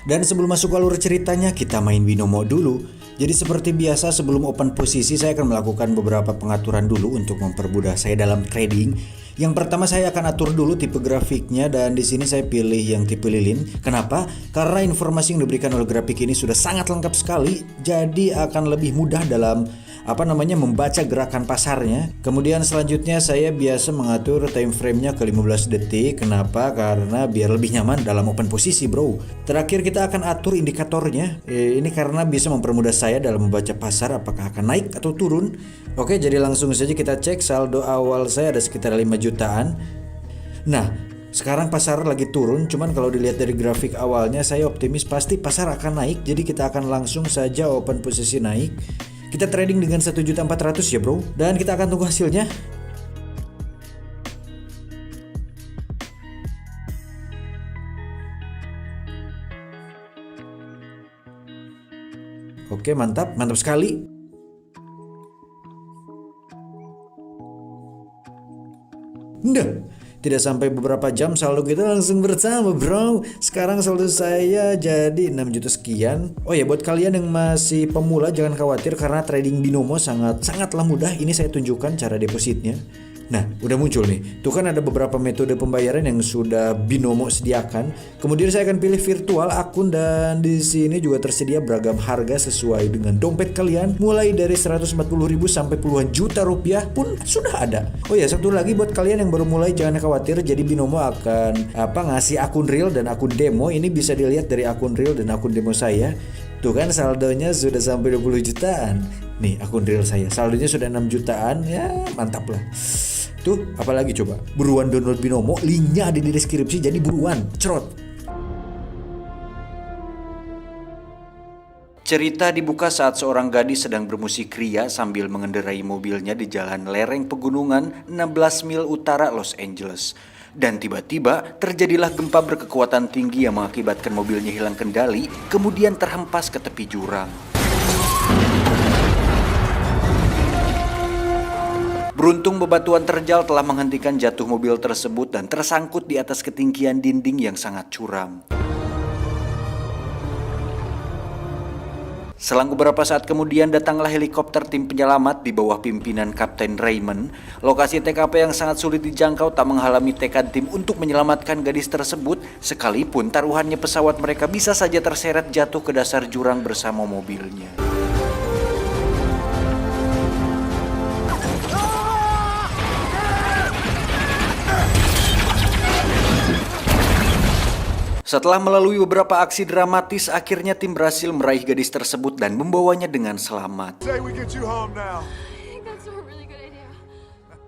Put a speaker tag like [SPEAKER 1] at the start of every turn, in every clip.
[SPEAKER 1] Dan sebelum masuk alur ceritanya, kita main binomo dulu. Jadi seperti biasa sebelum open posisi saya akan melakukan beberapa pengaturan dulu untuk mempermudah saya dalam trading. Yang pertama saya akan atur dulu tipe grafiknya dan di sini saya pilih yang tipe lilin. Kenapa? Karena informasi yang diberikan oleh grafik ini sudah sangat lengkap sekali, jadi akan lebih mudah dalam membaca gerakan pasarnya. Kemudian selanjutnya saya biasa mengatur time frame-nya ke 15 detik. Kenapa? Karena biar lebih nyaman dalam open posisi, bro. Terakhir kita akan atur indikatornya. Ini karena bisa mempermudah saya dalam membaca pasar apakah akan naik atau turun. Oke, jadi langsung saja kita cek saldo awal saya ada sekitar 5 jutaan. Nah, sekarang pasar lagi turun, cuman kalau dilihat dari grafik awalnya saya optimis pasti pasar akan naik. Jadi kita akan langsung saja open posisi naik. Kita trading dengan 1.400.000 ya bro, dan kita akan tunggu hasilnya. Oke, mantap sekali. Nah, tidak sampai beberapa jam saldo kita langsung bersama bro. Sekarang saldo saya jadi 6 juta sekian. Oh ya, buat kalian yang masih pemula jangan khawatir karena trading binomo sangatlah mudah. Ini saya tunjukkan cara depositnya. Nah, udah muncul nih. Tuh kan ada beberapa metode pembayaran yang sudah binomo sediakan. Kemudian saya akan pilih virtual akun dan di sini juga tersedia beragam harga sesuai dengan dompet kalian. Mulai dari 140.000 sampai puluhan juta rupiah pun sudah ada. Oh ya, satu lagi buat kalian yang baru mulai jangan khawatir. Jadi binomo akan ngasih akun real dan akun demo. Ini bisa dilihat dari akun real dan akun demo saya. Tuh kan saldonya sudah sampai 20 jutaan. Nih akun real saya, saldonya sudah 6 jutaan. Ya mantap lah. Tuh, apalagi coba? Buruan download binomo, linknya ada di deskripsi, jadi buruan, cerot. Cerita dibuka saat seorang gadis sedang bermusik ria sambil mengendarai mobilnya di jalan lereng pegunungan 16 mil utara Los Angeles. Dan tiba-tiba terjadilah gempa berkekuatan tinggi yang mengakibatkan mobilnya hilang kendali, kemudian terhempas ke tepi jurang. Beruntung bebatuan terjal telah menghentikan jatuh mobil tersebut dan tersangkut di atas ketinggian dinding yang sangat curam. Selang beberapa saat kemudian datanglah helikopter tim penyelamat di bawah pimpinan Kapten Raymond. Lokasi TKP yang sangat sulit dijangkau tak menghalangi tekad tim untuk menyelamatkan gadis tersebut, sekalipun taruhannya pesawat mereka bisa saja terseret jatuh ke dasar jurang bersama mobilnya. Setelah melalui beberapa aksi dramatis, akhirnya tim berhasil meraih gadis tersebut dan membawanya dengan selamat.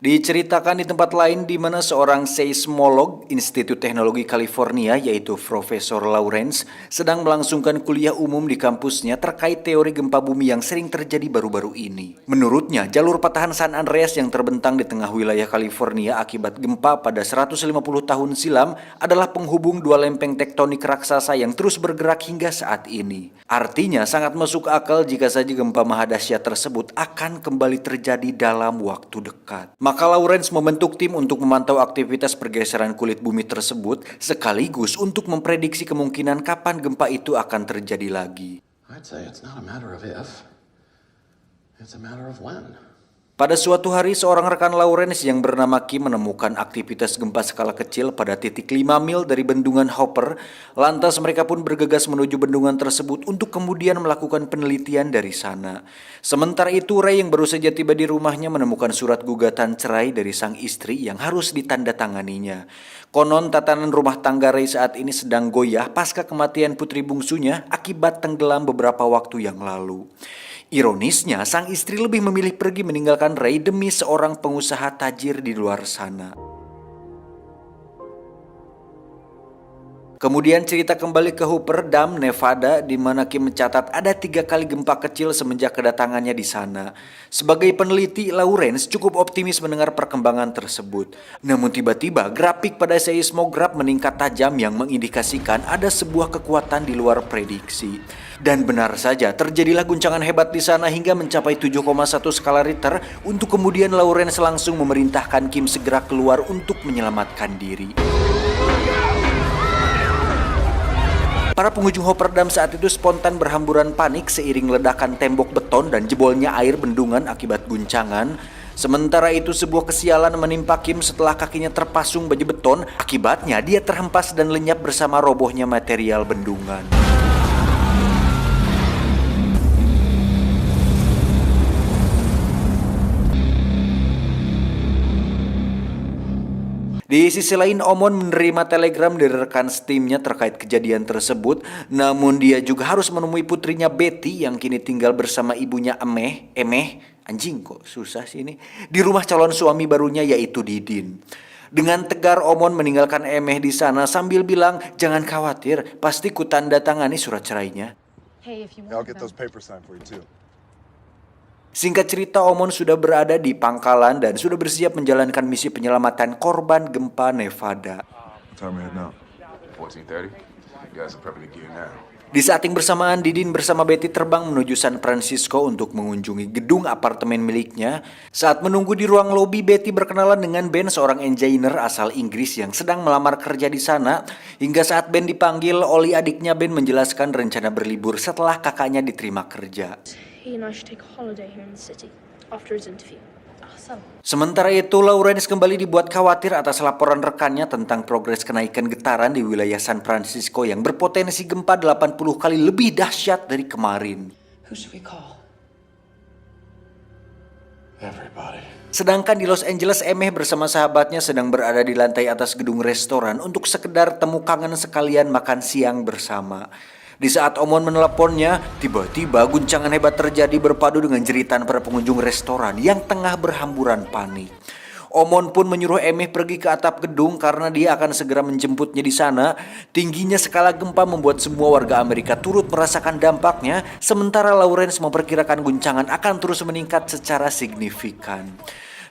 [SPEAKER 1] Diceritakan di tempat lain di mana seorang seismolog Institut Teknologi California yaitu Profesor Lawrence sedang melangsungkan kuliah umum di kampusnya terkait teori gempa bumi yang sering terjadi baru-baru ini. Menurutnya, jalur patahan San Andreas yang terbentang di tengah wilayah California akibat gempa pada 150 tahun silam adalah penghubung dua lempeng tektonik raksasa yang terus bergerak hingga saat ini. Artinya sangat masuk akal jika saja gempa mahadahsyat tersebut akan kembali terjadi dalam waktu dekat. Maka Lawrence membentuk tim untuk memantau aktivitas pergeseran kulit bumi tersebut sekaligus untuk memprediksi kemungkinan kapan gempa itu akan terjadi lagi.
[SPEAKER 2] I'd say it's not a matter of if, it's a matter of when.
[SPEAKER 1] Pada suatu hari, seorang rekan Lawrence yang bernama Kim menemukan aktivitas gempa skala kecil pada titik 5 mil dari bendungan Hopper. Lantas mereka pun bergegas menuju bendungan tersebut untuk kemudian melakukan penelitian dari sana. Sementara itu, Ray yang baru saja tiba di rumahnya menemukan surat gugatan cerai dari sang istri yang harus ditandatanganinya. Konon tatanan rumah tangga Ray saat ini sedang goyah pasca kematian putri bungsunya akibat tenggelam beberapa waktu yang lalu. Ironisnya, sang istri lebih memilih pergi meninggalkan Ray demi seorang pengusaha tajir di luar sana. Kemudian cerita kembali ke Hooper Dam, Nevada, di mana Kim mencatat ada 3 kali gempa kecil semenjak kedatangannya di sana. Sebagai peneliti, Lawrence cukup optimis mendengar perkembangan tersebut. Namun tiba-tiba grafik pada seismograf meningkat tajam yang mengindikasikan ada sebuah kekuatan di luar prediksi. Dan benar saja, terjadilah guncangan hebat di sana hingga mencapai 7,1 skala Richter untuk kemudian Lawrence langsung memerintahkan Kim segera keluar untuk menyelamatkan diri. Para pengunjung Hopperdam saat itu spontan berhamburan panik seiring ledakan tembok beton dan jebolnya air bendungan akibat guncangan. Sementara itu sebuah kesialan menimpa Kim setelah kakinya terpasung baja beton. Akibatnya dia terhempas dan lenyap bersama robohnya material bendungan. Di sisi lain, Omon menerima telegram dari rekan steamnya terkait kejadian tersebut. Namun dia juga harus menemui putrinya Betty yang kini tinggal bersama ibunya anjing kok susah sih ini, di rumah calon suami barunya yaitu Didin. Dengan tegar Omon meninggalkan Emeh di sana sambil bilang, jangan khawatir, pasti ku tanda tangani surat cerainya.
[SPEAKER 3] Hey, if you
[SPEAKER 4] I'll
[SPEAKER 3] want
[SPEAKER 4] get
[SPEAKER 3] them.
[SPEAKER 4] those papers signed for you too.
[SPEAKER 1] Singkat cerita, Omon sudah berada di pangkalan dan sudah bersiap menjalankan misi penyelamatan korban gempa Nevada.
[SPEAKER 4] What time we head now?
[SPEAKER 5] 14:30. You guys are prepping to gear now.
[SPEAKER 1] Di saat yang bersamaan, Didin bersama Betty terbang menuju San Francisco untuk mengunjungi gedung apartemen miliknya. Saat menunggu di ruang lobi, Betty berkenalan dengan Ben, seorang engineer asal Inggris yang sedang melamar kerja di sana. Hingga saat Ben dipanggil, Oli adiknya Ben menjelaskan rencana berlibur setelah kakaknya diterima kerja.
[SPEAKER 3] He and I should take a holiday here in the city after his interview. Awesome.
[SPEAKER 1] Sementara itu, Lawrence kembali dibuat khawatir atas laporan rekannya tentang progres kenaikan getaran di wilayah San Francisco yang berpotensi gempa 80 kali lebih dahsyat dari kemarin.
[SPEAKER 6] Who should we call?
[SPEAKER 2] Everybody.
[SPEAKER 1] Sedangkan di Los Angeles, Emeh bersama sahabatnya sedang berada di lantai atas gedung restoran untuk sekedar temu kangen sekalian makan siang bersama. Di saat Omon meneleponnya, tiba-tiba guncangan hebat terjadi berpadu dengan jeritan para pengunjung restoran yang tengah berhamburan panik. Omon pun menyuruh Emeh pergi ke atap gedung karena dia akan segera menjemputnya di sana. Tingginya skala gempa membuat semua warga Amerika turut merasakan dampaknya, sementara Lawrence memperkirakan guncangan akan terus meningkat secara signifikan.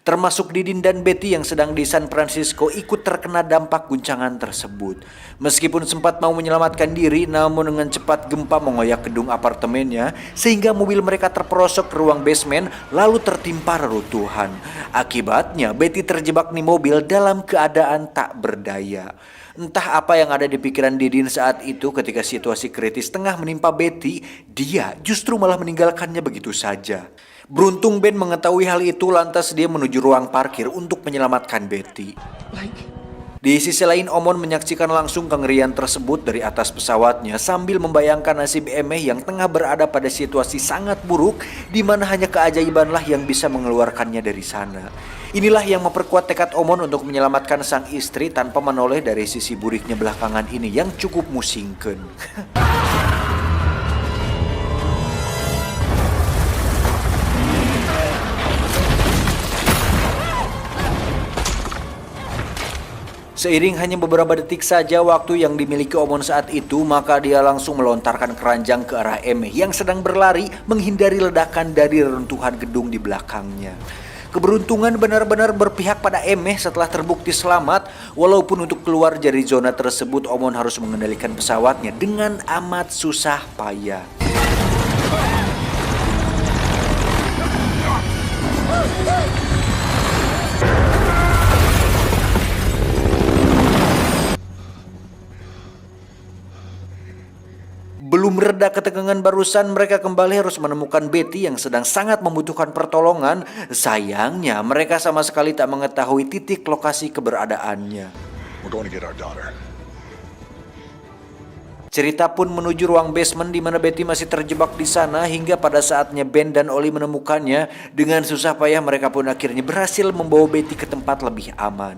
[SPEAKER 1] Termasuk Didin dan Betty yang sedang di San Francisco ikut terkena dampak guncangan tersebut. Meskipun sempat mau menyelamatkan diri, namun dengan cepat gempa mengoyak gedung apartemennya sehingga mobil mereka terperosok ke ruang basement lalu tertimpa reruntuhan. Akibatnya Betty terjebak di mobil dalam keadaan tak berdaya. Entah apa yang ada di pikiran Didin saat itu ketika situasi kritis tengah menimpa Betty, dia justru malah meninggalkannya begitu saja. Beruntung Ben mengetahui hal itu, lantas dia menuju ruang parkir untuk menyelamatkan Betty. Di sisi lain, Omon menyaksikan langsung kengerian tersebut dari atas pesawatnya sambil membayangkan nasib Emeh yang tengah berada pada situasi sangat buruk di mana hanya keajaibanlah yang bisa mengeluarkannya dari sana. Inilah yang memperkuat tekad Omon untuk menyelamatkan sang istri tanpa menoleh dari sisi buriknya belakangan ini yang cukup musingkeun. Seiring hanya beberapa detik saja waktu yang dimiliki Omon saat itu, maka dia langsung melontarkan keranjang ke arah Emeh yang sedang berlari menghindari ledakan dari reruntuhan gedung di belakangnya. Keberuntungan benar-benar berpihak pada Emeh setelah terbukti selamat. Walaupun untuk keluar dari zona tersebut, Omon harus mengendalikan pesawatnya dengan amat susah payah. Belum reda ketegangan barusan, mereka kembali harus menemukan Betty yang sedang sangat membutuhkan pertolongan. Sayangnya, mereka sama sekali tak mengetahui titik lokasi keberadaannya.
[SPEAKER 4] We're going to get our daughter.
[SPEAKER 1] Cerita pun menuju ruang basement di mana Betty masih terjebak di sana hingga pada saatnya Ben dan Oli menemukannya. Dengan susah payah mereka pun akhirnya berhasil membawa Betty ke tempat lebih aman.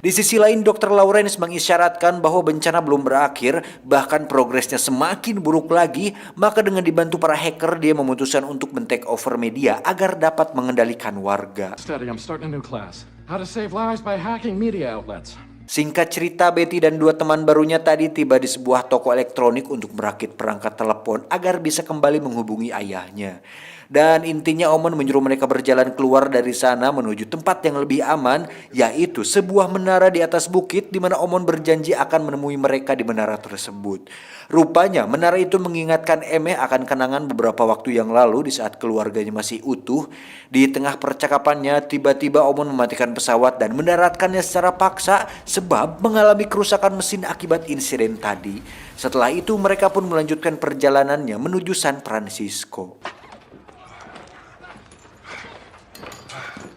[SPEAKER 1] Di sisi lain, Dr. Lawrence mengisyaratkan bahwa bencana belum berakhir, bahkan progresnya semakin buruk lagi. Maka dengan dibantu para hacker, dia memutuskan untuk men-take over media agar dapat mengendalikan warga.
[SPEAKER 5] Steady, I'm starting a new class. How to save lives by hacking media outlets.
[SPEAKER 1] Singkat cerita, Betty dan dua teman barunya tadi tiba di sebuah toko elektronik untuk merakit perangkat telepon agar bisa kembali menghubungi ayahnya. Dan intinya Omon menyuruh mereka berjalan keluar dari sana menuju tempat yang lebih aman, yaitu sebuah menara di atas bukit di mana Omon berjanji akan menemui mereka di menara tersebut. Rupanya menara itu mengingatkan Emeh akan kenangan beberapa waktu yang lalu di saat keluarganya masih utuh. Di tengah percakapannya, tiba-tiba Omon mematikan pesawat dan mendaratkannya secara paksa sebab mengalami kerusakan mesin akibat insiden tadi. Setelah itu mereka pun melanjutkan perjalanannya menuju San Francisco.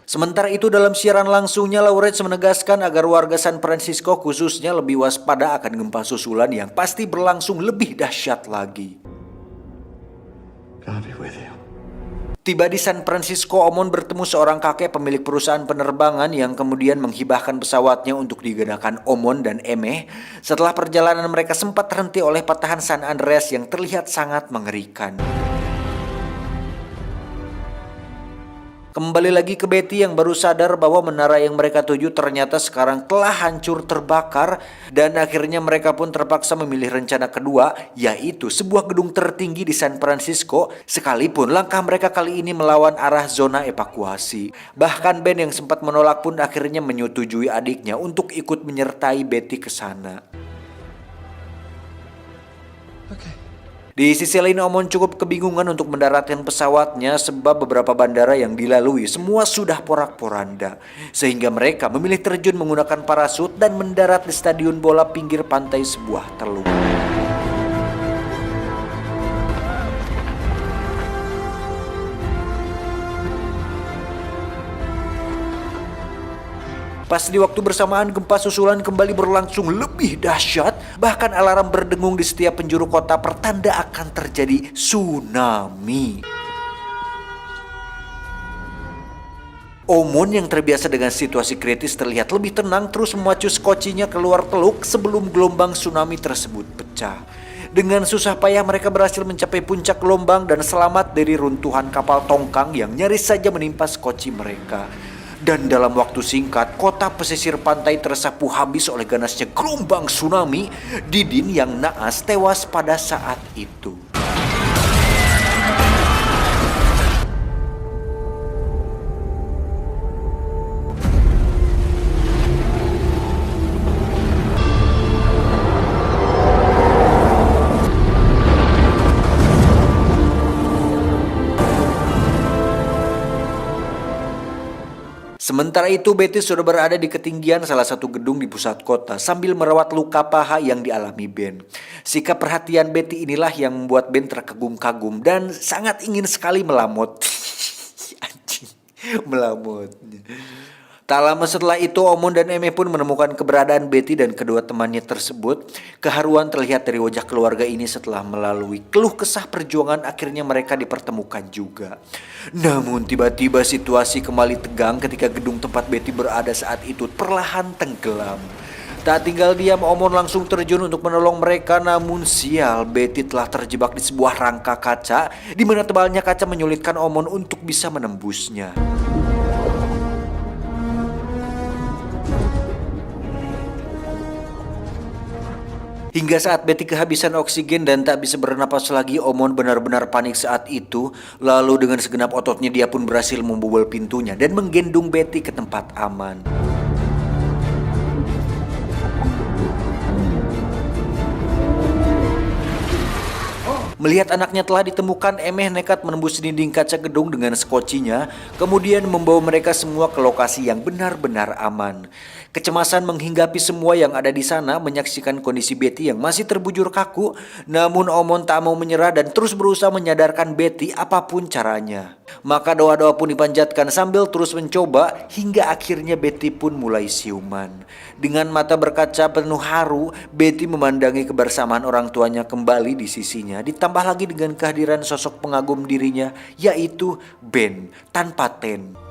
[SPEAKER 1] Sementara itu dalam siaran langsungnya Lawrence menegaskan agar warga San Francisco khususnya lebih waspada akan gempa susulan yang pasti berlangsung lebih dahsyat lagi.
[SPEAKER 2] God be with you.
[SPEAKER 1] Tiba di San Francisco, Omon bertemu seorang kakek pemilik perusahaan penerbangan yang kemudian menghibahkan pesawatnya untuk digunakan Omon dan Emeh. Setelah perjalanan mereka sempat terhenti oleh patahan San Andreas yang terlihat sangat mengerikan. Kembali lagi ke Betty yang baru sadar bahwa menara yang mereka tuju ternyata sekarang telah hancur terbakar, dan akhirnya mereka pun terpaksa memilih rencana kedua, yaitu sebuah gedung tertinggi di San Francisco, sekalipun langkah mereka kali ini melawan arah zona evakuasi. Bahkan Ben yang sempat menolak pun akhirnya menyetujui adiknya untuk ikut menyertai Betty ke sana. Di sisi lain, Omon cukup kebingungan untuk mendaratkan pesawatnya sebab beberapa bandara yang dilalui semua sudah porak-poranda. Sehingga mereka memilih terjun menggunakan parasut dan mendarat di stadion bola pinggir pantai sebuah teluk. Pas di waktu bersamaan gempa susulan kembali berlangsung lebih dahsyat, bahkan alarm berdengung di setiap penjuru kota pertanda akan terjadi tsunami. Omon yang terbiasa dengan situasi kritis terlihat lebih tenang terus memacu skocinya keluar teluk sebelum gelombang tsunami tersebut pecah. Dengan susah payah mereka berhasil mencapai puncak gelombang dan selamat dari runtuhan kapal tongkang yang nyaris saja menimpa skoci mereka. Dan dalam waktu singkat, kota pesisir pantai tersapu habis oleh ganasnya gelombang tsunami. Didin yang naas tewas pada saat itu. Sementara itu, Betty sudah berada di ketinggian salah satu gedung di pusat kota sambil merawat luka paha yang dialami Ben. Sikap perhatian Betty inilah yang membuat Ben terkagum-kagum dan sangat ingin sekali melamot. Anjing, melamot. Tak lama setelah itu, Omon dan Emeh pun menemukan keberadaan Betty dan kedua temannya tersebut. Keharuan terlihat dari wajah keluarga ini setelah melalui keluh kesah perjuangan, akhirnya mereka dipertemukan juga. Namun tiba-tiba situasi kembali tegang ketika gedung tempat Betty berada saat itu perlahan tenggelam. Tak tinggal diam, Omon langsung terjun untuk menolong mereka, namun sial, Betty telah terjebak di sebuah rangka kaca, di mana tebalnya kaca menyulitkan Omon untuk bisa menembusnya. Hingga saat Betty kehabisan oksigen dan tak bisa bernapas lagi, Omon benar-benar panik saat itu. Lalu dengan segenap ototnya dia pun berhasil membobol pintunya dan menggendong Betty ke tempat aman. Melihat anaknya telah ditemukan, Emeh nekat menembus dinding kaca gedung dengan skocinya, kemudian membawa mereka semua ke lokasi yang benar-benar aman. Kecemasan menghinggapi semua yang ada di sana menyaksikan kondisi Betty yang masih terbujur kaku, namun Omon tak mau menyerah dan terus berusaha menyadarkan Betty apapun caranya. Maka doa-doa pun dipanjatkan sambil terus mencoba hingga akhirnya Betty pun mulai siuman. Dengan mata berkaca penuh haru, Betty memandangi kebersamaan orang tuanya kembali di sisinya, ditambah lagi dengan kehadiran sosok pengagum dirinya, yaitu Ben tanpa Ten.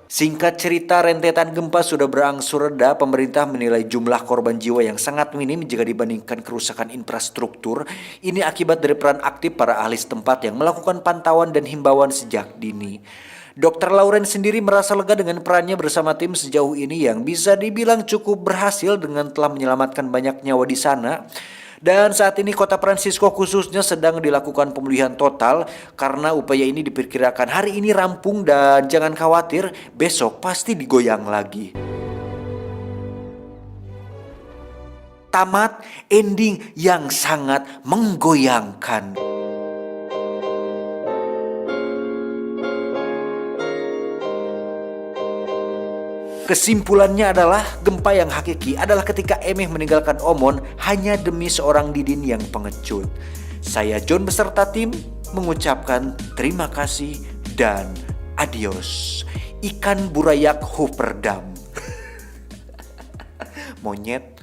[SPEAKER 1] Singkat cerita, rentetan gempa sudah berangsur reda. Pemerintah menilai jumlah korban jiwa yang sangat minim jika dibandingkan kerusakan infrastruktur. Ini akibat dari peran aktif para ahli setempat yang melakukan pantauan dan himbauan sejak dini. Dr. Lawrence sendiri merasa lega dengan perannya bersama tim sejauh ini yang bisa dibilang cukup berhasil dengan telah menyelamatkan banyak nyawa di sana. Dan saat ini kota Francisco khususnya sedang dilakukan pemulihan total karena upaya ini diperkirakan hari ini rampung dan jangan khawatir, besok pasti digoyang lagi. Tamat ending yang sangat menggoyangkan. Kesimpulannya adalah gempa yang hakiki adalah ketika Emeh meninggalkan Omon hanya demi seorang Didin yang pengecut. Saya John beserta tim mengucapkan terima kasih dan adios. Ikan burayak Hooperdam. Monyet.